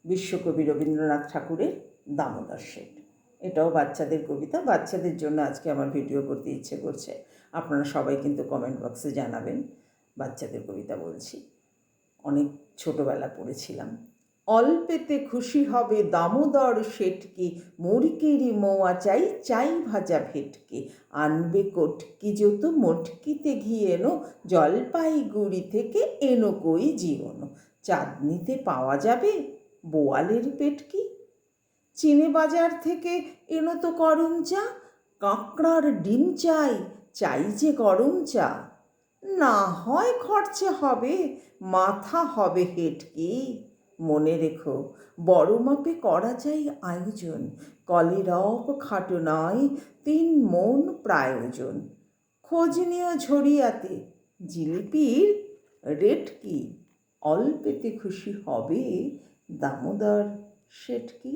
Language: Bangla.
বিশ্বকবি রবীন্দ্রনাথ ঠাকুরের দামোদর শেঠ। এটাও বাচ্চাদের কবিতা। বাচ্চাদের জন্য আজকে আমার ভিডিও করতে ইচ্ছে করছে। আপনারা সবাই কিন্তু কমেন্ট বক্সে জানাবেন। বাচ্চাদের কবিতা বলছি, অনেক ছোটোবেলা পড়েছিলাম। অল্পেতে খুশি হবে দামোদর শেঠকি, মুরগিরই মোয়া চাই চাই ভাজা ভেটকি, আনবে কটকি যত মটকিতে ঘি এনো, জলপাইগুড়ি থেকে এনো কই জিওনো, চাঁদনিতে পাওয়া যাবে বোয়ালের পেটকি, চিনে বাজার থেকে এনো তো করম চা, কাঁকড়ার ডিম চাই চাই যে গরম চা, না হয় খরচে হবে মাথা হবে হেটকি, মনে রেখো বড় মাপে করা চাই আয়োজন, কলেরব খাটো নয় 3 মণ প্রায়োজন, খোঁজ নিও ঝরিয়াতে জিলিপির রেট কি, অল্পেতে খুশি হবে দামোদর শেঠকি।